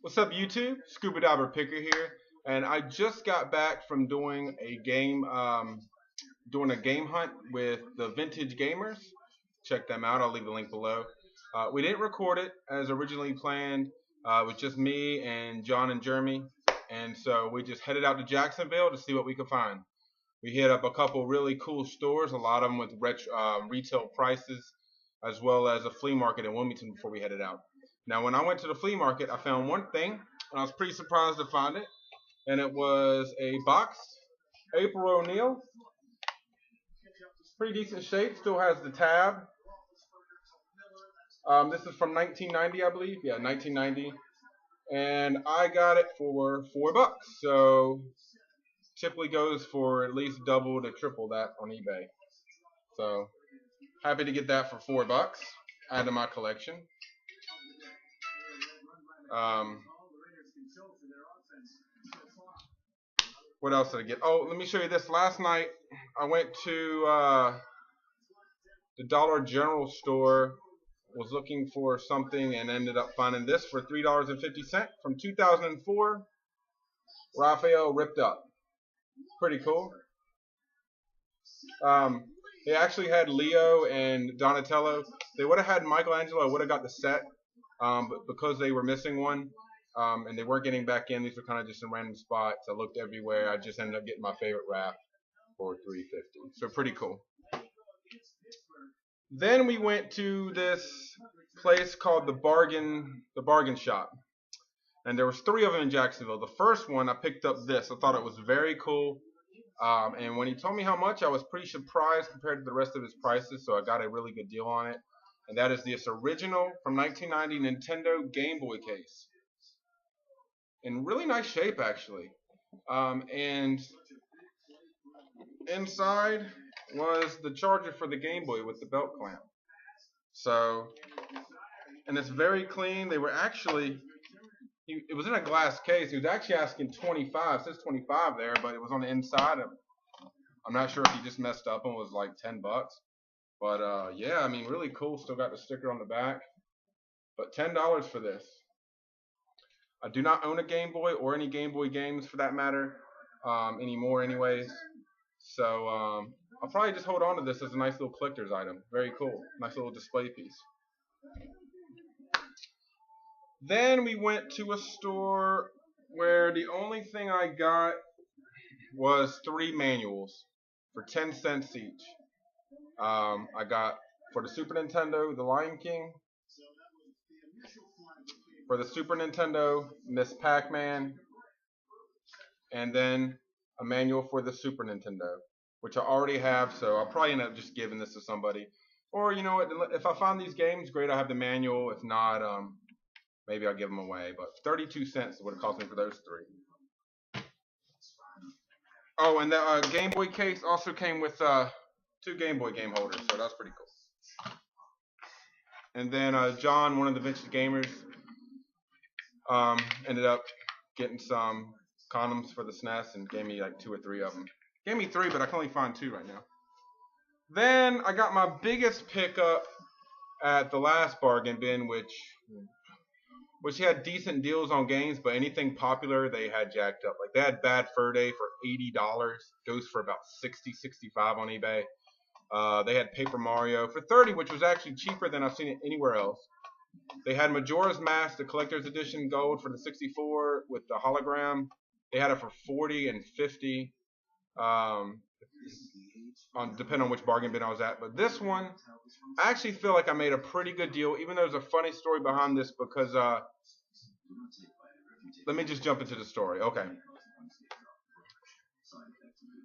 What's up, YouTube? Scuba Diver Picker here, and I just got back from doing a game hunt with the Vintagegamers. Check them out. I'll leave the link below. We didn't record it as originally planned. It was just me and John and Jeremy, and so we just headed out to Jacksonville to see what we could find. We hit up a couple really cool stores, a lot of them with retail prices, as well as a flea market in Wilmington before we headed out. Now, when I went to the flea market, I found one thing, and I was pretty surprised to find it, and it was a box, April O'Neil. Pretty decent shape, still has the tab. This is from 1990, I believe. Yeah, 1990. And I got it for $4. So typically goes for at least double to triple that on eBay. So happy to get that for $4. Add to my collection. What else did I get? Oh, let me show you this. Last night I went to the Dollar General store, was looking for something, and ended up finding this for $3.50 from 2004. Raphael ripped up. Pretty cool. They actually had Leo and Donatello. They would have had Michelangelo, would have got the set, but because they were missing one, and they weren't getting back in, these were kind of just in random spots. I looked everywhere. I just ended up getting my favorite Raph for $3.50. So pretty cool. Then we went to this place called the Bargain Shop, and there was 3 of them in Jacksonville. The first one, I picked up this. I thought it was very cool, and when he told me how much, I was pretty surprised compared to the rest of his prices, so I got a really good deal on it. And that is this original from 1990 Nintendo Game Boy case, in really nice shape actually. And inside was the charger for the Game Boy with the belt clamp. So, and it's very clean. They were actually, it was in a glass case. He was actually asking 25. It says 25 there, but it was on the inside. I'm not sure if he just messed up and was like $10. But yeah, I mean, really cool. Still got the sticker on the back. But $10 for this. I do not own a Game Boy or any Game Boy games for that matter anymore anyways. So I'll probably just hold on to this as a nice little collector's item. Very cool. Nice little display piece. Then we went to a store where the only thing I got was 3 manuals for 10 cents each. I got for the Super Nintendo, The Lion King. For the Super Nintendo, Miss Pac-Man. And then a manual for the Super Nintendo, which I already have, so I'll probably end up just giving this to somebody. Or, you know what, if I find these games, great, I have the manual. If not, maybe I'll give them away. But 32 cents is what it cost me for those 3. Oh, and the Game Boy case also came with 2 Game Boy game holders, so that's pretty cool. And then John, one of the Vintagegamers, ended up getting some condoms for the SNES and gave me like 2 or 3 of them. Gave me 3, but I can only find 2 right now. Then I got my biggest pickup at the last bargain bin, which had decent deals on games, but anything popular they had jacked up. Like they had Bad Fur Day for $80, goes for about $60, $65 on eBay. They had Paper Mario for $30, which was actually cheaper than I've seen it anywhere else. They had Majora's Mask, the collector's edition gold for the 64 with the hologram. They had it for $40 and $50, depending on which bargain bin I was at. But this one, I actually feel like I made a pretty good deal, even though there's a funny story behind this because, let me just jump into the story. Okay.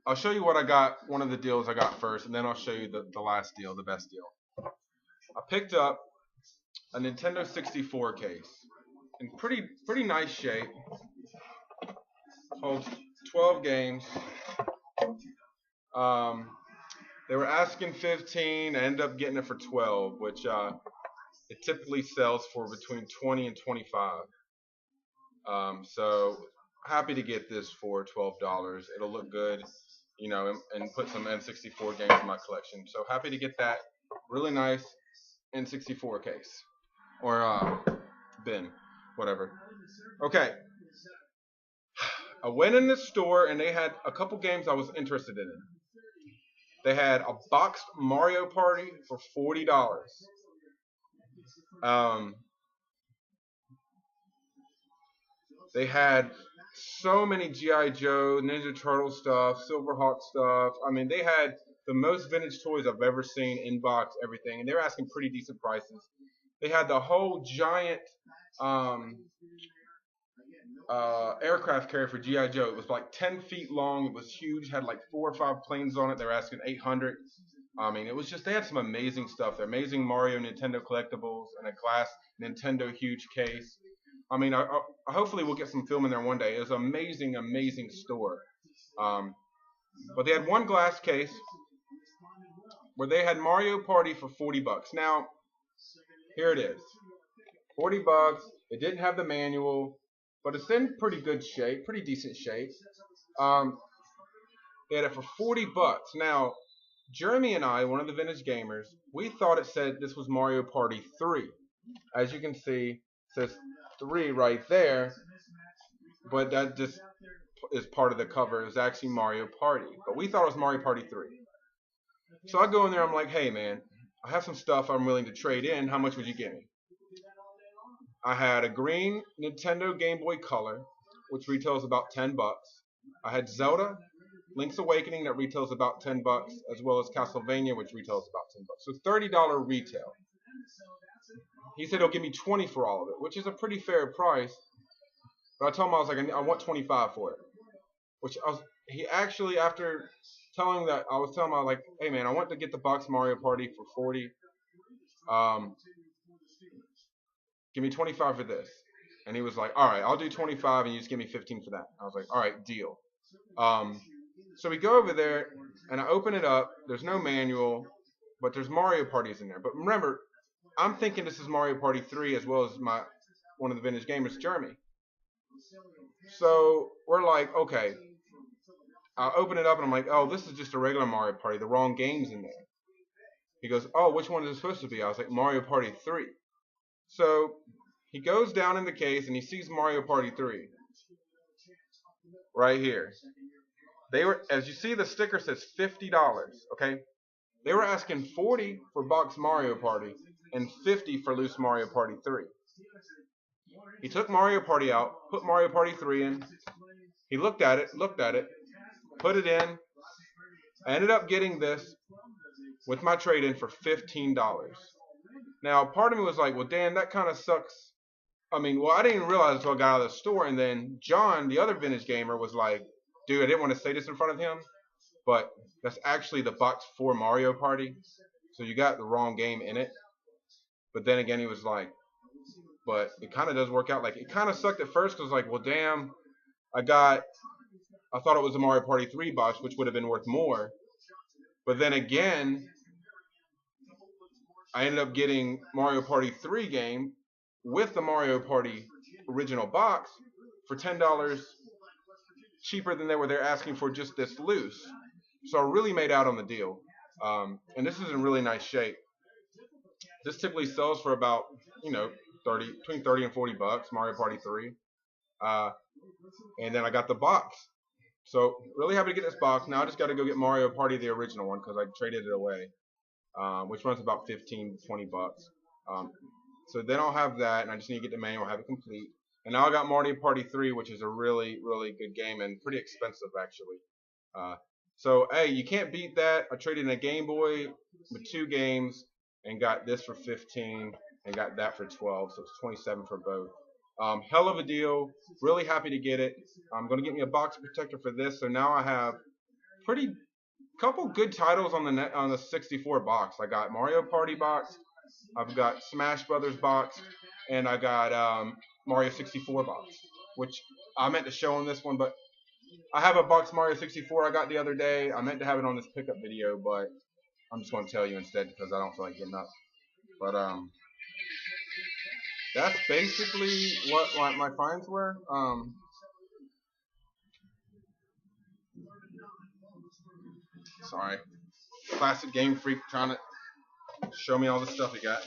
I'll show you what I got, one of the deals I got first, and then I'll show you the last deal, the best deal. I picked up a Nintendo 64 case in pretty nice shape. Holds 12 games. They were asking 15. I ended up getting it for 12, which it typically sells for between 20 and 25. So happy to get this for $12. It'll look good, you know, and put some N64 games in my collection. So happy to get that really nice N64 case or bin, whatever. Okay. I went in the store and they had a couple games I was interested in. They had a boxed Mario Party for $40. Um, they had so many G.I. Joe, Ninja Turtle stuff, Silverhawk stuff. I mean, they had the most vintage toys I've ever seen in box, everything, and they were asking pretty decent prices. They had the whole giant um, aircraft carrier for G.I. Joe. It was like 10 feet long. It was huge. Had like 4 or 5 planes on it. They were asking 800. I mean, it was just, they had some amazing stuff. The amazing Mario Nintendo collectibles and a glass Nintendo huge case. I mean, hopefully we'll get some film in there one day. It was an amazing, amazing store. Um, but they had one glass case where they had Mario Party for $40. Now, here it is. 40 bucks. It didn't have the manual, but it's in pretty good shape, pretty decent shape. They had it for 40 bucks. Now, Jeremy and I, one of the vintage gamers, we thought it said this was Mario Party 3. As you can see, it says 3 right there, but that just is part of the cover. It was actually Mario Party, but we thought it was Mario Party 3. So I go in there, I'm like, hey man, I have some stuff I'm willing to trade in. How much would you give me? I had a green Nintendo Game Boy Color, which retails about 10 bucks. I had Zelda Link's Awakening that retails about 10 bucks, as well as Castlevania, which retails about 10 bucks. So $30 retail. He said he'll give me 20 for all of it, which is a pretty fair price. But I told him, I was like, I want 25 for it. Which he actually, after telling that, I was telling him, I was like, hey man, I want to get the box Mario Party for 40. Give me 25 for this. And he was like, all right, I'll do 25 and you just give me 15 for that. I was like, all right, deal. So we go over there and I open it up. There's no manual, but there's Mario Parties in there. But remember, I'm thinking this is Mario Party 3 as well as one of the vintage gamers, Jeremy. So we're like, okay. I open it up and I'm like, oh, this is just a regular Mario Party. The wrong game's in there. He goes, oh, which one is it supposed to be? I was like, Mario Party 3. So he goes down in the case and he sees Mario Party 3 right here. They were, as you see, the sticker says $50. Okay, they were asking 40 for box Mario Party and 50 for loose Mario Party 3. He took Mario Party out, put Mario Party 3 in. He looked at it, put it in. I ended up getting this with my trade-in for $15. Now, part of me was like, well, damn, that kind of sucks. I mean, well, I didn't even realize until I got out of the store. And then John, the other vintage gamer, was like, dude, I didn't want to say this in front of him, but that's actually the box for Mario Party. So you got the wrong game in it. But then again, he was like, but it kind of does work out. Like, it kind of sucked at first because, like, well, damn, I thought it was a Mario Party 3 box, which would have been worth more. But then again, I ended up getting Mario Party 3 game with the Mario Party original box for $10 cheaper than they were there asking for just this loose. So I really made out on the deal. And this is in really nice shape. This typically sells for about, between 30 and 40 bucks, Mario Party 3. And then I got the box. So really happy to get this box. Now I just got to go get Mario Party, the original one, because I traded it away, which runs about 15 to 20 bucks. So then I'll have that, and I just need to get the manual, have it complete. And now I got Mario Party 3, which is a really, really good game and pretty expensive, actually. So, hey, you can't beat that. I traded in a Game Boy with 2 games and got this for 15 and got that for 12, so it's 27 for both. Hell of a deal. Really happy to get it. I'm going to get me a box protector for this, so now I have couple good titles on the 64 box. I got Mario Party box, I've got Smash Brothers box, and I got Mario 64 box, which I meant to show on this one, but I have a box Mario 64 I got the other day. I meant to have it on this pickup video, but I'm just going to tell you instead because I don't feel like getting up. But that's basically what my finds were. Sorry, classic Game Freak trying to show me all the stuff he got.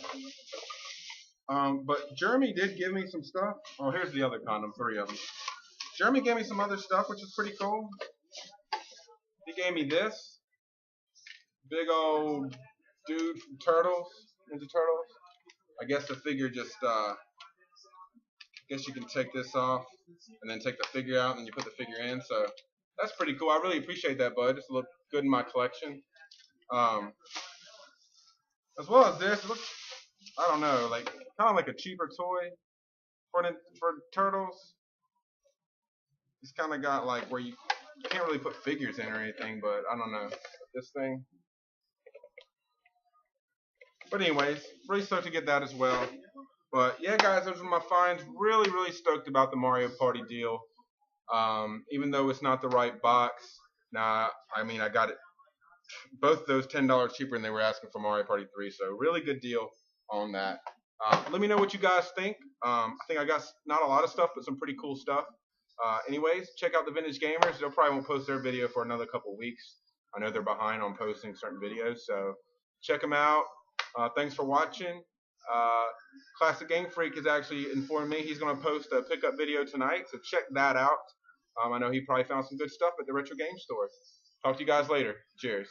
But Jeremy did give me some stuff. Oh, here's the other condom, 3 of them. Jeremy gave me some other stuff, which is pretty cool. He gave me this big old dude from Turtles, Ninja Turtles. I guess the figure just, I guess you can take this off and then take the figure out and then you put the figure in. So that's pretty cool. I really appreciate that, bud. It's look good in my collection. As well as this, it looks, I don't know, like kind of like a cheaper toy for Turtles. It's kind of got like where you can't really put figures in or anything, but I don't know. This thing. But anyways, really stoked to get that as well. But yeah, guys, those are my finds. Really, really stoked about the Mario Party deal. Even though it's not the right box. Nah, I mean, I got it. Both those $10 cheaper than they were asking for Mario Party 3. So really good deal on that. Let me know what you guys think. I think I got not a lot of stuff, but some pretty cool stuff. Anyways, check out the Vintagegamers. They'll probably won't post their video for another couple weeks. I know they're behind on posting certain videos, so check them out. Thanks for watching. Classic Game Freak has actually informed me he's going to post a pickup video tonight, so check that out. I know he probably found some good stuff at the Retro Game Store. Talk to you guys later. Cheers.